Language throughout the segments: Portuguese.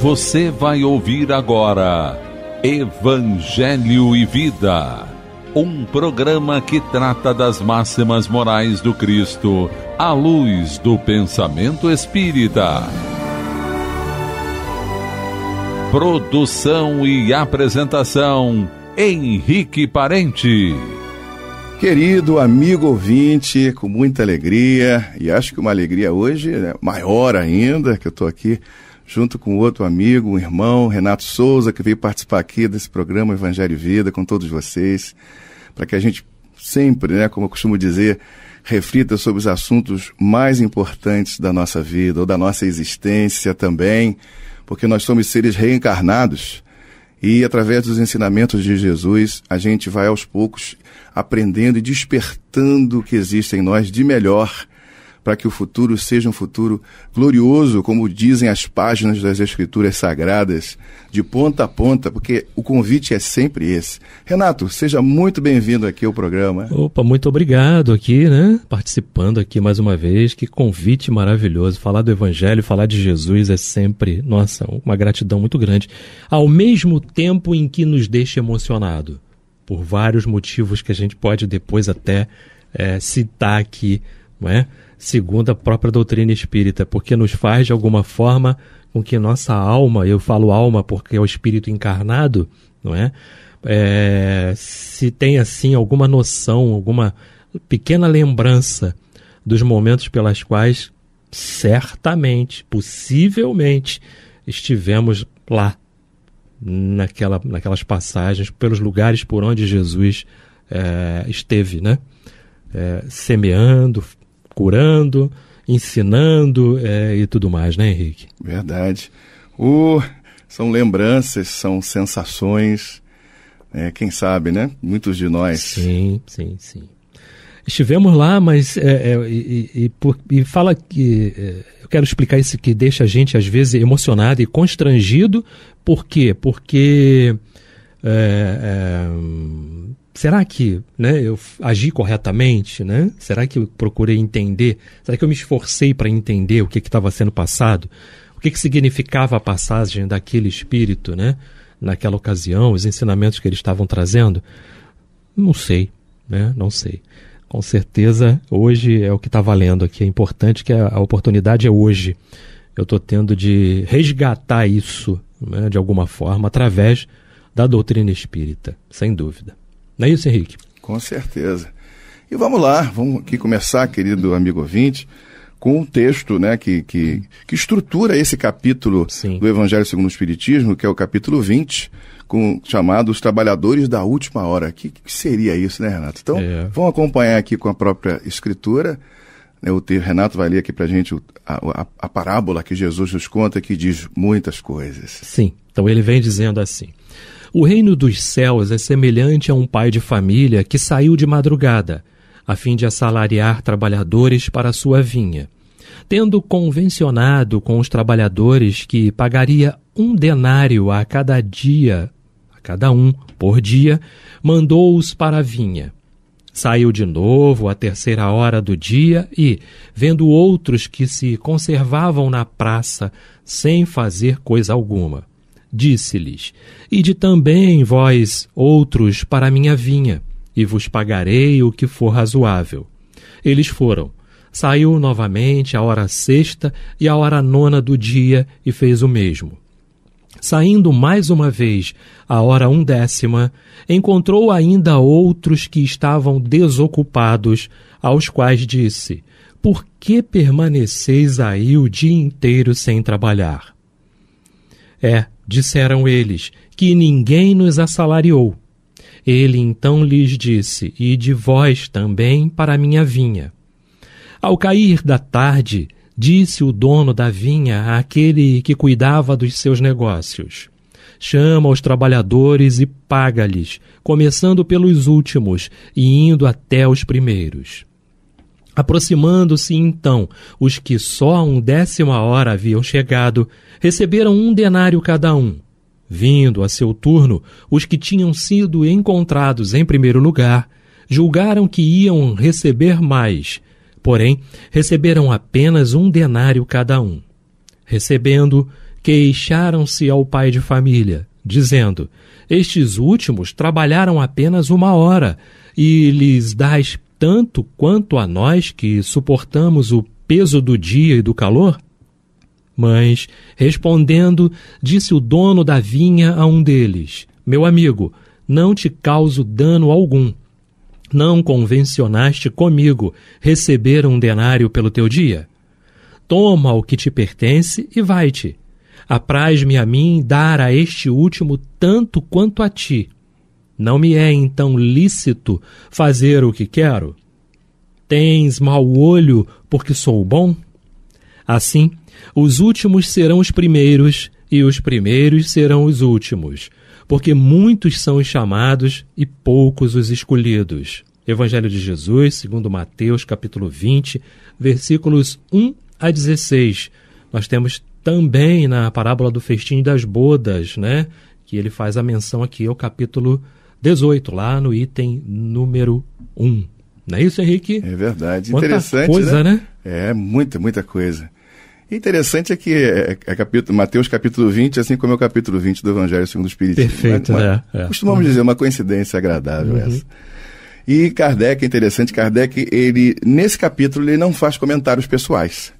Você vai ouvir agora Evangelho e Vida, um programa que trata das máximas morais do Cristo à luz do pensamento espírita. Produção e apresentação, Henrique Parente. Querido amigo ouvinte, com muita alegria, e acho que uma alegria hoje maior ainda, que eu estou aqui junto com outro amigo, um irmão, Renato Souza, que veio participar aqui desse programa Evangelho e Vida com todos vocês, para que a gente sempre, como eu costumo dizer, reflita sobre os assuntos mais importantes da nossa vida, ou da nossa existência também, porque nós somos seres reencarnados, e através dos ensinamentos de Jesus, a gente vai aos poucos aprendendo e despertando o que existe em nós de melhor, para que o futuro seja um futuro glorioso, como dizem as páginas das Escrituras Sagradas, de ponta a ponta, porque o convite é sempre esse. Renato, seja muito bem-vindo aqui ao programa. Opa, muito obrigado aqui, participando aqui mais uma vez, que convite maravilhoso. Falar do Evangelho, falar de Jesus é sempre, nossa, uma gratidão muito grande. Ao mesmo tempo em que nos deixa emocionado, por vários motivos que a gente pode depois até citar aqui, não é? Segundo a própria doutrina espírita, porque nos faz de alguma forma com que nossa alma, eu falo alma porque é o espírito encarnado, não é? Se tem assim alguma noção, alguma pequena lembrança dos momentos pelas quais certamente, possivelmente, estivemos lá, naquelas passagens, pelos lugares por onde Jesus esteve, semeando, curando, ensinando e tudo mais, Henrique? Verdade. São lembranças, são sensações, quem sabe, muitos de nós. Sim. Estivemos lá, mas e fala que eu quero explicar isso que deixa a gente às vezes emocionado e constrangido. Por quê? Porque será que eu agi corretamente? Será que eu procurei entender? Será que eu me esforcei para entender o que estava sendo passado? O que significava a passagem daquele espírito, naquela ocasião, os ensinamentos que eles estavam trazendo? Não sei, não sei. Com certeza, hoje é o que está valendo aqui. É importante que a oportunidade é hoje. Eu estou tendo de resgatar isso, de alguma forma, através da doutrina espírita, sem dúvida. Não é isso, Henrique? Com certeza. E vamos lá, vamos aqui começar, querido amigo ouvinte, com um texto que estrutura esse capítulo do Evangelho segundo o Espiritismo, que é o capítulo 20, chamado Os Trabalhadores da Última Hora. O que seria isso, Renato? Então, vamos acompanhar aqui com a própria escritura. O Renato vai ler aqui para a gente a parábola que Jesus nos conta, que diz muitas coisas. Sim, então ele vem dizendo assim: o reino dos céus é semelhante a um pai de família que saiu de madrugada, a fim de assalariar trabalhadores para a sua vinha. Tendo convencionado com os trabalhadores que pagaria 1 denário a cada um por dia, mandou-os para a vinha. Saiu de novo à 3ª hora do dia e, vendo outros que se conservavam na praça sem fazer coisa alguma, disse-lhes: ide também vós outros para a minha vinha, e vos pagarei o que for razoável. Eles foram. Saiu novamente à hora 6ª e à hora 9ª do dia e fez o mesmo. Saindo mais uma vez à hora 1/10, encontrou ainda outros que estavam desocupados, aos quais disse: por que permaneceis aí o dia inteiro sem trabalhar? Disseram eles, que ninguém nos assalariou. Ele então lhes disse: ide vós também para a minha vinha. Ao cair da tarde, disse o dono da vinha àquele que cuidava dos seus negócios: chama os trabalhadores e paga-lhes, começando pelos últimos e indo até os primeiros. Aproximando-se então os que só à 1/10 hora haviam chegado, receberam 1 denário cada um. Vindo a seu turno, os que tinham sido encontrados em primeiro lugar, julgaram que iam receber mais, porém receberam apenas 1 denário cada um. Recebendo, queixaram-se ao pai de família, dizendo: estes últimos trabalharam apenas 1 hora, e lhes dás tanto quanto a nós que suportamos o peso do dia e do calor? Mas, respondendo, disse o dono da vinha a um deles: meu amigo, não te causo dano algum. Não convencionaste comigo receber 1 denário pelo teu dia? Toma o que te pertence e vai-te. Apraz-me a mim dar a este último tanto quanto a ti. Não me é então lícito fazer o que quero? Tens mau olho porque sou bom? Assim, os últimos serão os primeiros e os primeiros serão os últimos, porque muitos são os chamados e poucos os escolhidos. Evangelho de Jesus, segundo Mateus, capítulo 20, versículos 1 a 16. Nós temos também na parábola do festim das bodas, né? Que ele faz a menção aqui ao capítulo 18, lá no item número 1. Não é isso, Henrique? É verdade. Quanta interessante, coisa, né? É, muita coisa. Interessante é que Mateus capítulo 20, assim como é o capítulo 20 do Evangelho segundo o Espiritismo. Perfeito, né? Costumamos dizer, uma coincidência agradável essa. E Kardec, é interessante, Kardec, ele, nesse capítulo, ele não faz comentários pessoais.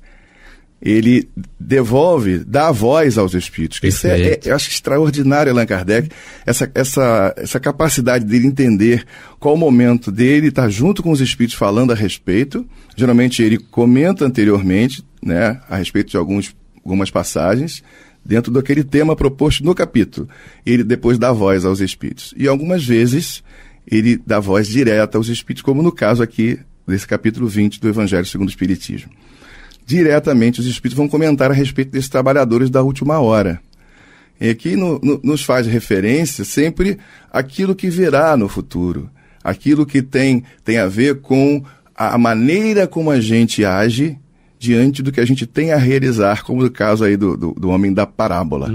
Ele dá voz aos espíritos. Isso eu acho extraordinário, Allan Kardec, essa capacidade dele entender qual o momento dele estar junto com os espíritos falando a respeito. Geralmente ele comenta anteriormente, né, a respeito de algumas passagens, dentro daquele tema proposto no capítulo. Ele depois dá voz aos espíritos. E algumas vezes ele dá voz direta aos espíritos, como no caso aqui desse capítulo 20 do Evangelho segundo o Espiritismo. Diretamente os espíritos vão comentar a respeito desses trabalhadores da última hora. E aqui nos faz referência sempre àquilo que virá no futuro, aquilo que tem a ver com a maneira como a gente age diante do que a gente tem a realizar, como no caso aí do homem da parábola.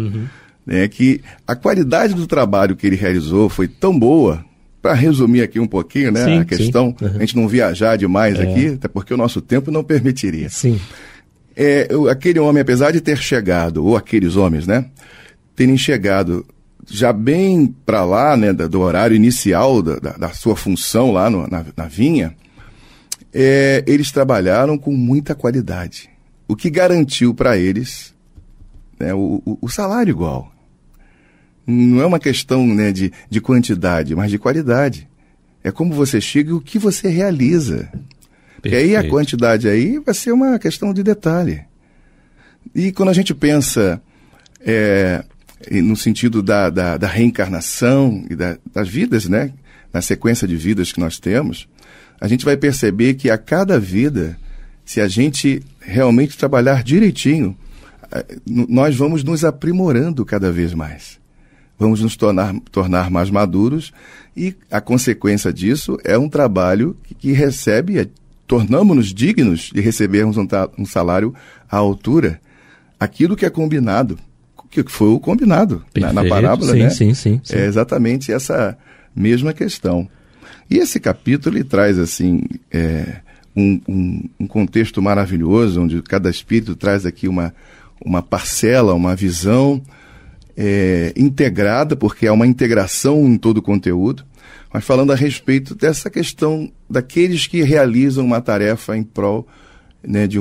Que a qualidade do trabalho que ele realizou foi tão boa. Para resumir aqui um pouquinho, né, sim, a questão, a gente não viajar demais aqui, até porque o nosso tempo não permitiria. Sim. Aquele homem, apesar de ter chegado, ou aqueles homens, né, terem chegado já bem para lá, né, do horário inicial da sua função lá na vinha, eles trabalharam com muita qualidade, o que garantiu para eles, né, o salário igual. Não é uma questão, né, de quantidade, mas de qualidade. É como você chega e o que você realiza. Porque aí a quantidade aí vai ser uma questão de detalhe. E quando a gente pensa no sentido da reencarnação e das vidas, né, na sequência de vidas que nós temos, a gente vai perceber que a cada vida, se a gente realmente trabalhar direitinho, nós vamos nos aprimorando cada vez mais. Vamos nos tornar mais maduros e a consequência disso é um trabalho que recebe, tornamos-nos dignos de recebermos um salário à altura. Aquilo que é combinado, que foi o combinado na parábola, sim, né? Sim. É exatamente essa mesma questão. E esse capítulo ele traz assim, um contexto maravilhoso, onde cada espírito traz aqui uma parcela, uma visão integrada, porque é uma integração em todo o conteúdo, mas falando a respeito dessa questão daqueles que realizam uma tarefa em prol, né, de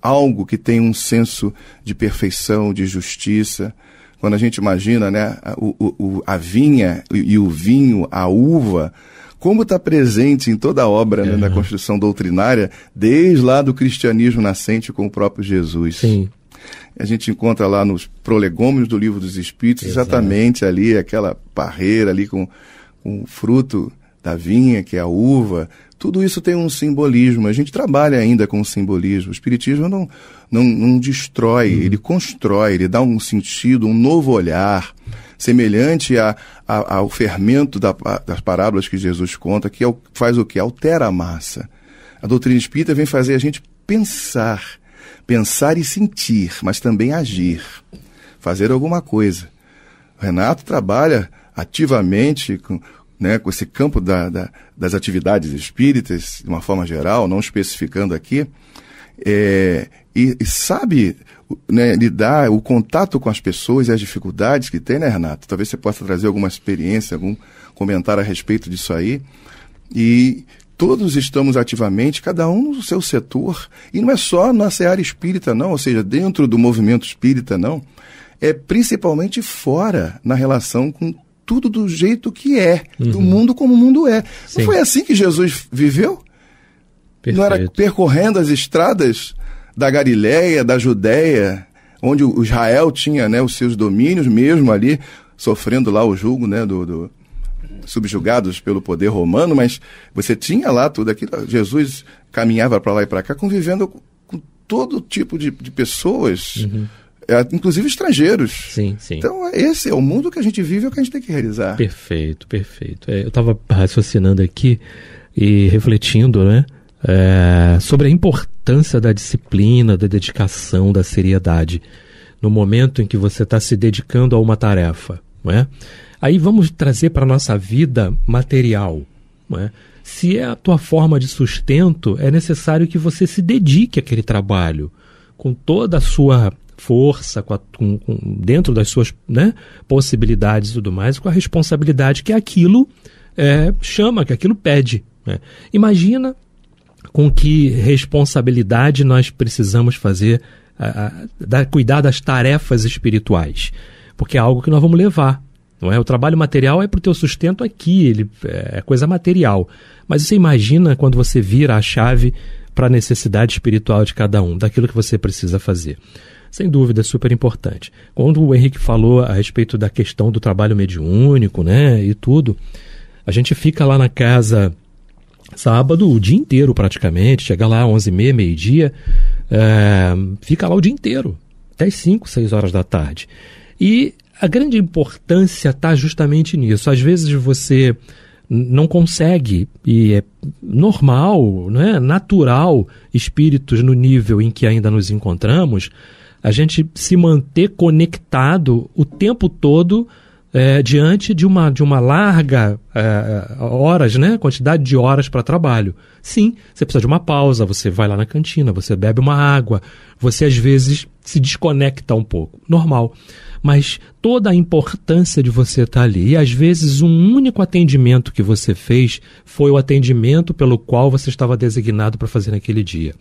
algo que tem um senso de perfeição, de justiça. Quando a gente imagina, né, a vinha e o vinho, a uva, como está presente em toda a obra, né, da construção doutrinária, desde lá do cristianismo nascente com o próprio Jesus. Sim. A gente encontra lá nos prolegômenos do Livro dos Espíritos, exatamente ali, aquela parreira ali com o fruto da vinha, que é a uva. Tudo isso tem um simbolismo. A gente trabalha ainda com o simbolismo. O Espiritismo não destrói, ele constrói, ele dá um sentido, um novo olhar, semelhante ao fermento das parábolas que Jesus conta, que faz o quê? Altera a massa. A doutrina espírita vem fazer a gente pensar e sentir, mas também agir, fazer alguma coisa. O Renato trabalha ativamente com esse campo das atividades espíritas, de uma forma geral, não especificando aqui, e sabe, né, lidar, o contato com as pessoas e as dificuldades que tem, né, Renato? Talvez você possa trazer alguma experiência, algum comentário a respeito disso aí. E todos estamos ativamente, cada um no seu setor, e não é só na seara espírita, não, ou seja, dentro do movimento espírita, não, é principalmente fora, na relação com tudo do jeito que é, do mundo como o mundo é. Sim. Não foi assim que Jesus viveu? Perfeito. Não era percorrendo as estradas da Galiléia, da Judéia, onde o Israel tinha, né, os seus domínios, mesmo ali, sofrendo lá o julgo, né, subjugados pelo poder romano, mas você tinha lá tudo aquilo. Jesus caminhava para lá e para cá, convivendo com todo tipo de pessoas, inclusive estrangeiros. Sim, sim. Então, esse é o mundo que a gente vive, é o que a gente tem que realizar. Perfeito, perfeito. Eu estava raciocinando aqui e refletindo, né, sobre a importância da disciplina, da dedicação, da seriedade, no momento em que você está se dedicando a uma tarefa, não é? Aí vamos trazer para a nossa vida material, não é? Se é a tua forma de sustento, é necessário que você se dedique àquele trabalho, com toda a sua força, dentro das suas, né, possibilidades e tudo mais, com a responsabilidade que aquilo chama, que aquilo pede, né? Imagina com que responsabilidade nós precisamos fazer, cuidar das tarefas espirituais, porque é algo que nós vamos levar. Não é? O trabalho material é para o teu sustento aqui, ele é coisa material. Mas você imagina quando você vira a chave para a necessidade espiritual de cada um, daquilo que você precisa fazer. Sem dúvida, é super importante. Quando o Henrique falou a respeito da questão do trabalho mediúnico, né, e tudo, a gente fica lá na casa sábado o dia inteiro praticamente, chega lá às 11h30, meio-dia, fica lá o dia inteiro, até as 5, 6 horas da tarde. E a grande importância está justamente nisso. Às vezes você não consegue, e é normal, não é? Natural, espíritos no nível em que ainda nos encontramos, a gente se manter conectado o tempo todo diante de uma larga horas, né? Quantidade de horas para trabalho. Sim, você precisa de uma pausa, você vai lá na cantina, você bebe uma água, você às vezes se desconecta um pouco. Normal. Mas toda a importância de você estar ali, e às vezes um único atendimento que você fez foi o atendimento pelo qual você estava designado para fazer naquele dia.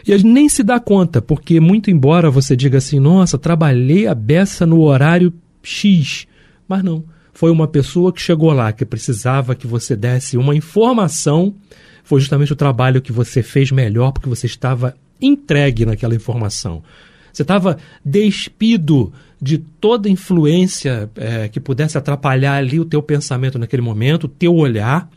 E a gente nem se dá conta, porque muito embora você diga assim, nossa, trabalhei a beça no horário X, mas não, foi uma pessoa que chegou lá, que precisava que você desse uma informação, foi justamente o trabalho que você fez melhor, porque você estava entregue naquela informação. Você estava despido de toda influência que pudesse atrapalhar ali o teu pensamento naquele momento, o teu olhar,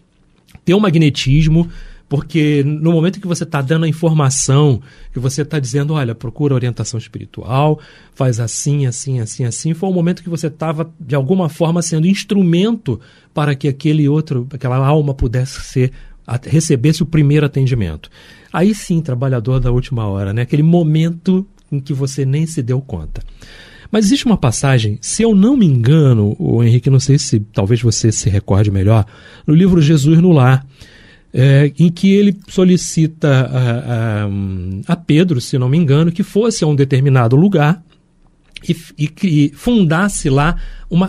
teu magnetismo, porque no momento que você está dando a informação, que você está dizendo, olha, procura orientação espiritual, faz assim, assim, assim, assim, foi o momento que você estava, de alguma forma, sendo instrumento para que aquela alma pudesse recebesse o primeiro atendimento. Aí sim, trabalhador da última hora, né? Aquele momento em que você nem se deu conta. Mas existe uma passagem, se eu não me engano, o Henrique, não sei se talvez você se recorde melhor, no livro Jesus no Lar, em que ele solicita a Pedro, se não me engano, que fosse a um determinado lugar e que fundasse lá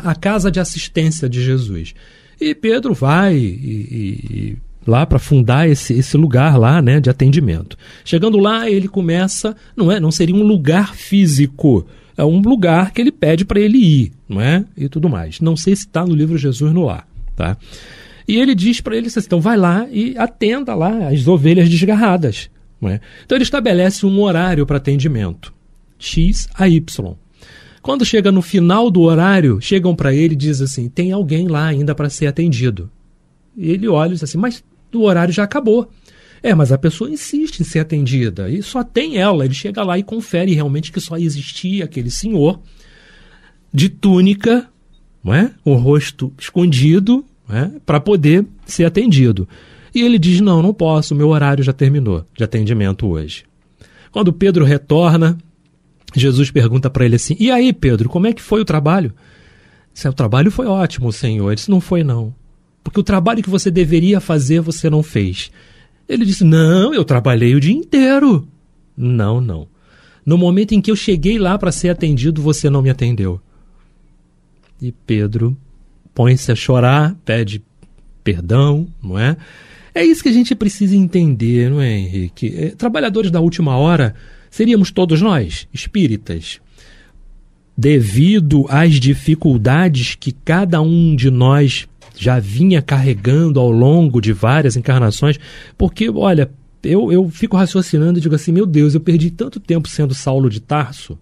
a casa de assistência de Jesus. E Pedro vai lá para fundar esse lugar lá, né, de atendimento. Chegando lá, ele começa, não seria um lugar físico, é um lugar que ele pede para ele ir, não é? E tudo mais. Não sei se está no livro Jesus no Lar, tá? E ele diz para ele, então vai lá e atenda lá as ovelhas desgarradas, não é? Então ele estabelece um horário para atendimento, X a Y. Quando chega no final do horário, chegam para ele e dizem assim, tem alguém lá ainda para ser atendido. E ele olha e diz assim, mas o horário já acabou. Mas a pessoa insiste em ser atendida e só tem ela. Ele chega lá e confere realmente que só existia aquele senhor de túnica, não é? O rosto escondido, para poder ser atendido. E ele diz, não posso, meu horário já terminou de atendimento hoje. Quando Pedro retorna, Jesus pergunta para ele assim, e aí Pedro, como é que foi o trabalho? O trabalho foi ótimo, Senhor. Ele disse, não foi não. Porque o trabalho que você deveria fazer, você não fez. Ele disse, não, eu trabalhei o dia inteiro. Não, não. No momento em que eu cheguei lá para ser atendido, você não me atendeu. E Pedro põe-se a chorar, pede perdão, não é? É isso que a gente precisa entender, não é, Henrique? Trabalhadores da última hora seríamos todos nós, espíritas. Devido às dificuldades que cada um de nós já vinha carregando ao longo de várias encarnações, porque, olha, eu fico raciocinando e digo assim, meu Deus, eu perdi tanto tempo sendo Saulo de Tarso,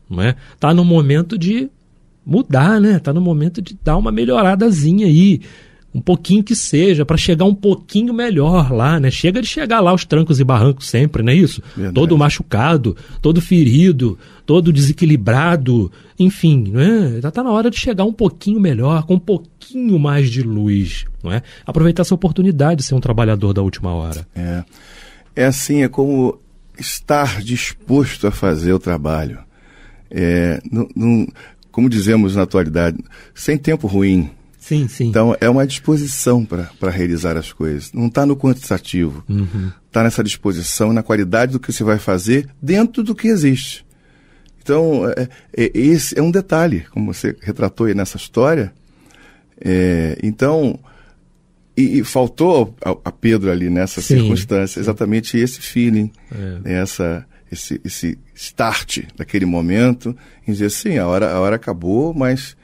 não é? Tá no momento de mudar, né? Tá no momento de dar uma melhoradazinha aí, um pouquinho que seja, para chegar um pouquinho melhor lá, né? Chega de chegar lá aos trancos e barrancos sempre, não é isso? Verdade. Todo machucado, todo ferido, todo desequilibrado, enfim, não é? Já tá na hora de chegar um pouquinho melhor, com um pouquinho mais de luz, não é? Aproveitar essa oportunidade de ser um trabalhador da última hora. É assim, é como estar disposto a fazer o trabalho. Como dizemos na atualidade, sem tempo ruim. Sim, sim. Então, é uma disposição para realizar as coisas. Não está no quantitativo. Está nessa disposição, na qualidade do que você vai fazer dentro do que existe. Então, esse é um detalhe, como você retratou aí nessa história. Então, faltou a Pedro ali nessa circunstância, exatamente esse feeling, esse start daquele momento, em dizer assim, a hora acabou, mas...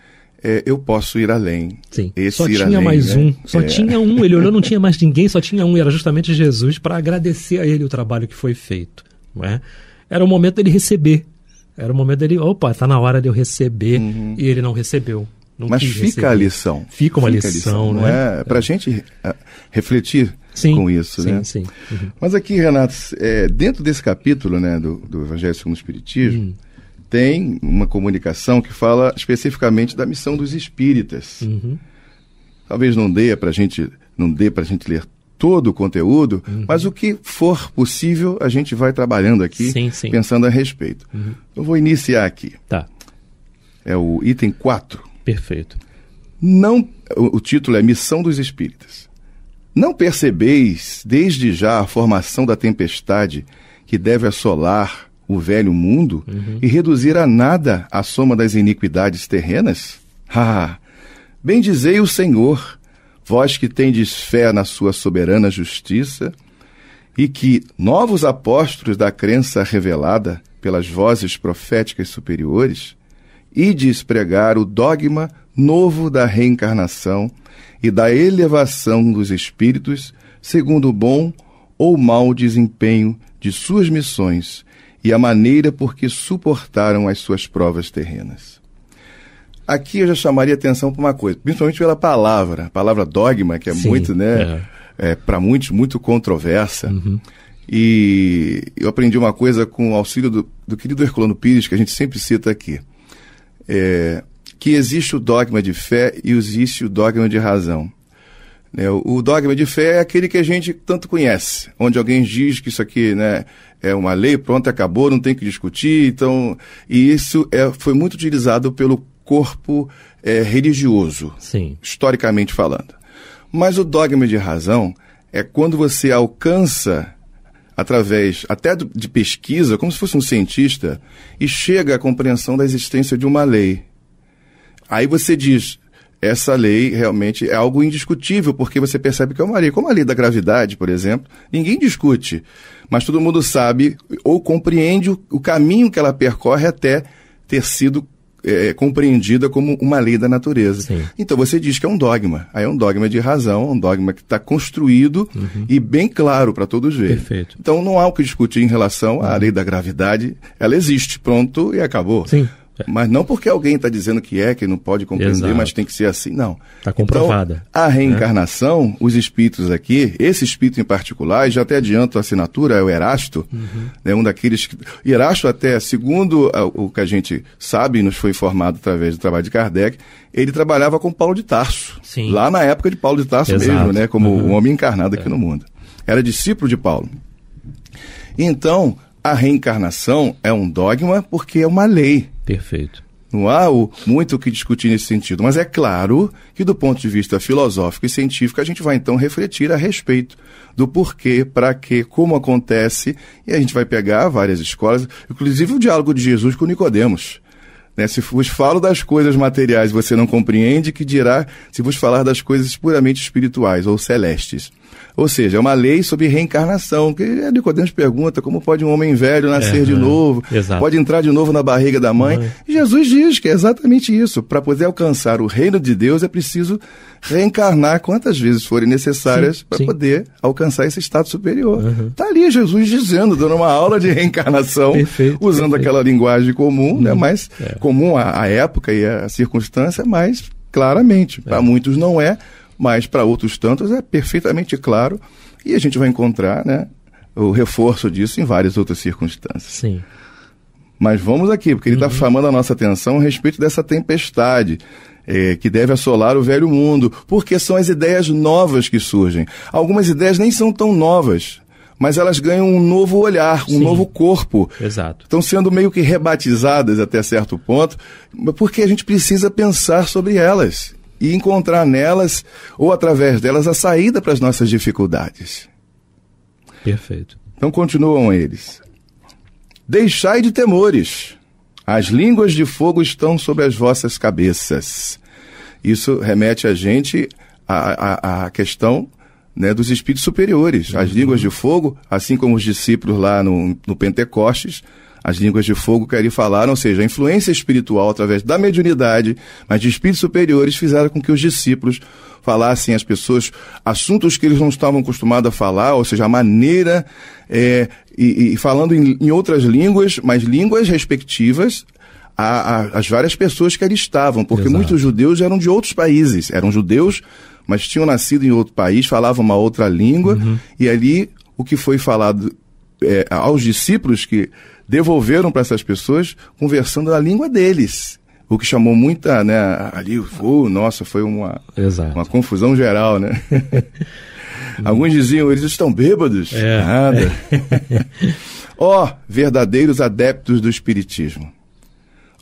eu posso ir além. Sim. Só tinha mais um. Só tinha um. Ele olhou, não tinha mais ninguém, só tinha um. E era justamente Jesus para agradecer a ele o trabalho que foi feito. Não é? Era o momento dele receber. Era o momento dele, está na hora de eu receber. E ele não recebeu. Mas fica receber. A lição. Fica uma lição, não é? Para a gente refletir com isso. Sim, né? Sim. Mas aqui, Renato, dentro desse capítulo, né, do Evangelho segundo o Espiritismo, tem uma comunicação que fala especificamente da missão dos espíritas. Talvez não dê para a gente ler todo o conteúdo, mas o que for possível a gente vai trabalhando aqui, pensando a respeito. Eu vou iniciar aqui. Tá. É o item 4. Perfeito. O título é Missão dos Espíritas. Não percebeis desde já a formação da tempestade que deve assolar o velho mundo e reduzir a nada a soma das iniquidades terrenas? Bendizei o Senhor, vós que tendes fé na sua soberana justiça, e que novos apóstolos da crença revelada pelas vozes proféticas superiores, ides pregar o dogma novo da reencarnação e da elevação dos espíritos segundo o bom ou mau desempenho de suas missões, e a maneira por que suportaram as suas provas terrenas. Aqui eu já chamaria atenção para uma coisa, principalmente pela palavra, a palavra dogma, que é muito, né, para muitos, muito controversa. E eu aprendi uma coisa com o auxílio do querido Herculano Pires, que a gente sempre cita aqui, que existe o dogma de fé e existe o dogma de razão. O dogma de fé é aquele que a gente tanto conhece, onde alguém diz que isso aqui, né, é uma lei, pronto, acabou, não tem que discutir. Então, e isso foi muito utilizado pelo corpo religioso, historicamente falando. Mas o dogma de razão é quando você alcança, através até de pesquisa, como se fosse um cientista, e chega à compreensão da existência de uma lei. Aí você diz... Essa lei realmente é algo indiscutível, porque você percebe que é uma lei, como a lei da gravidade, por exemplo, ninguém discute, mas todo mundo sabe ou compreende o caminho que ela percorre até ter sido compreendida como uma lei da natureza. Então você diz que é um dogma, aí é um dogma de razão, um dogma que está construído e bem claro para todos verem. Perfeito. Então não há o que discutir em relação à lei da gravidade, ela existe, pronto e acabou. Mas não porque alguém está dizendo que não pode compreender, mas tem que ser assim, não. Está comprovada. Então, a reencarnação, os espíritos aqui, esse espírito em particular, e já até adianto a assinatura, é o Erasto, né, um daqueles que... Erasto até, segundo o que a gente sabe, nos foi informado através do trabalho de Kardec, ele trabalhava com Paulo de Tarso, lá na época de Paulo de Tarso mesmo, né, como um homem encarnado aqui no mundo. Era discípulo de Paulo. Então, a reencarnação é um dogma porque é uma lei. Perfeito. Não há muito o que discutir nesse sentido. Mas é claro que, do ponto de vista filosófico e científico, a gente vai então refletir a respeito do porquê, para quê, como acontece, e a gente vai pegar várias escolas, inclusive o diálogo de Jesus com Nicodemos. Né? Se vos falo das coisas materiais e você não compreende, que dirá se vos falar das coisas puramente espirituais ou celestes. Ou seja, é uma lei sobre reencarnação, que Nicodemos pergunta como pode um homem velho nascer de novo, pode entrar de novo na barriga da mãe. E Jesus diz que é exatamente isso. Para poder alcançar o reino de Deus é preciso reencarnar quantas vezes forem necessárias para poder alcançar esse estado superior. Está ali Jesus dizendo, dando uma aula de reencarnação, usando aquela linguagem comum, né, mais comum à época e à circunstância, mas claramente, para muitos não é, mas para outros tantos é perfeitamente claro, e a gente vai encontrar, né, o reforço disso em várias outras circunstâncias. Sim. Mas vamos aqui, porque ele está chamando a nossa atenção a respeito dessa tempestade que deve assolar o velho mundo, porque são as ideias novas que surgem. Algumas ideias nem são tão novas, mas elas ganham um novo olhar, um novo corpo. Exato. Estão sendo meio que rebatizadas até certo ponto, porque a gente precisa pensar sobre elas e encontrar nelas, ou através delas, a saída para as nossas dificuldades. Perfeito. Então continuam eles. Deixai de temores. As línguas de fogo estão sobre as vossas cabeças. Isso remete a gente à questão, né, dos espíritos superiores. As línguas de fogo, assim como os discípulos lá no Pentecostes, as línguas de fogo que ali falaram, ou seja, a influência espiritual através da mediunidade, mas de espíritos superiores, fizeram com que os discípulos falassem às pessoas assuntos que eles não estavam acostumados a falar, ou seja, a maneira, e falando em outras línguas, mas línguas respectivas às várias pessoas que ali estavam, porque muitos judeus eram de outros países, eram judeus, mas tinham nascido em outro país, falavam uma outra língua, e ali o que foi falado aos discípulos que devolveram para essas pessoas conversando a língua deles. O que chamou muita, né, ali, foi uma confusão geral, né? Alguns diziam, eles estão bêbados. Nada. Ó, verdadeiros adeptos do Espiritismo,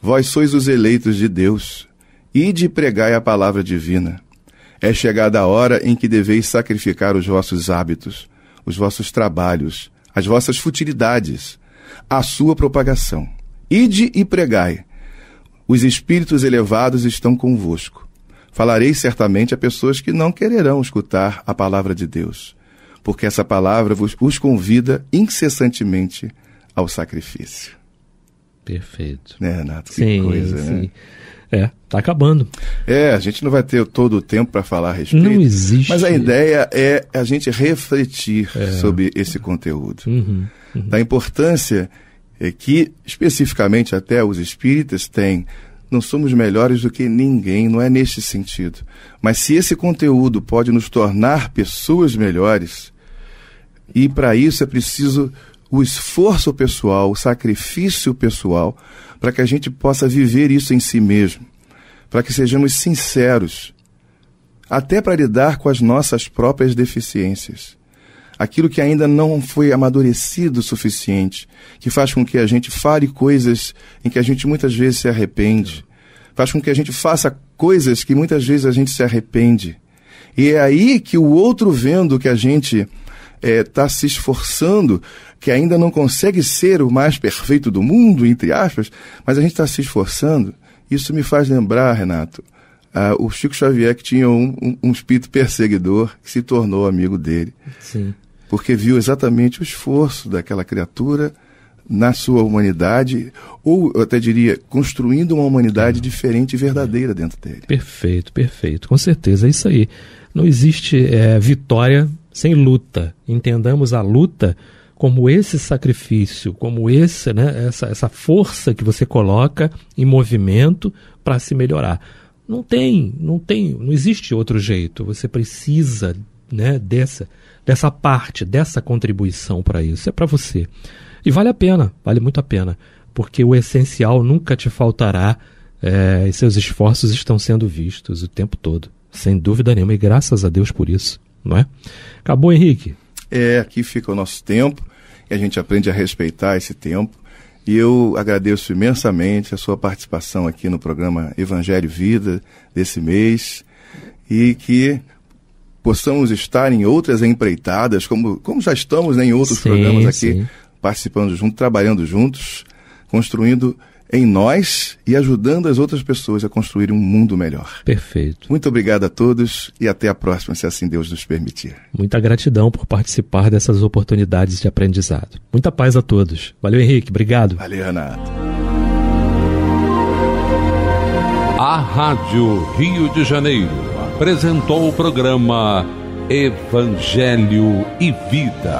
vós sois os eleitos de Deus, ide e pregai a palavra divina. É chegada a hora em que deveis sacrificar os vossos hábitos, os vossos trabalhos, as vossas futilidades, a sua propagação. Ide e pregai. Os espíritos elevados estão convosco. Falarei certamente a pessoas que não quererão escutar a palavra de Deus, porque essa palavra os convida incessantemente ao sacrifício. Perfeito. Né, Renato? Que coisa, sim. Né? Tá acabando. A gente não vai ter todo o tempo para falar a respeito. Não existe. Mas a ideia é a gente refletir sobre esse conteúdo. Da importância que, especificamente até os espíritas têm. Não somos melhores do que ninguém, não é neste sentido. Mas se esse conteúdo pode nos tornar pessoas melhores, e para isso é preciso o esforço pessoal, o sacrifício pessoal, para que a gente possa viver isso em si mesmo, para que sejamos sinceros, até para lidar com as nossas próprias deficiências. Aquilo que ainda não foi amadurecido o suficiente, que faz com que a gente fale coisas em que a gente muitas vezes se arrepende, faz com que a gente faça coisas que muitas vezes a gente se arrepende. E é aí que o outro, vendo que a gente está se esforçando, que ainda não consegue ser o mais perfeito do mundo, entre aspas, mas a gente está se esforçando. Isso me faz lembrar, Renato, o Chico Xavier, que tinha um espírito perseguidor que se tornou amigo dele. Sim. Porque viu exatamente o esforço daquela criatura na sua humanidade, ou eu até diria, construindo uma humanidade diferente e verdadeira dentro dele. Perfeito, perfeito. Com certeza, é isso aí. Não existe vitória sem luta. Entendamos a luta como esse sacrifício, como essa força que você coloca em movimento para se melhorar. Não existe outro jeito. Você precisa, né, dessa parte, dessa contribuição para isso. É para você. E vale a pena, vale muito a pena, porque o essencial nunca te faltará e seus esforços estão sendo vistos o tempo todo, sem dúvida nenhuma, e graças a Deus por isso, não é? Acabou, Henrique? Aqui fica o nosso tempo, e a gente aprende a respeitar esse tempo, E eu agradeço imensamente a sua participação aqui no programa Evangelho e Vida desse mês, e que possamos estar em outras empreitadas, como já estamos, né, em outros programas aqui, participando juntos, trabalhando juntos, construindo em nós e ajudando as outras pessoas a construir um mundo melhor. Perfeito. Muito obrigado a todos e até a próxima, se assim Deus nos permitir. Muita gratidão por participar dessas oportunidades de aprendizado. Muita paz a todos. Valeu, Henrique. Obrigado. Valeu, Renato. A Rádio Rio de Janeiro apresentou o programa Evangelho e Vida.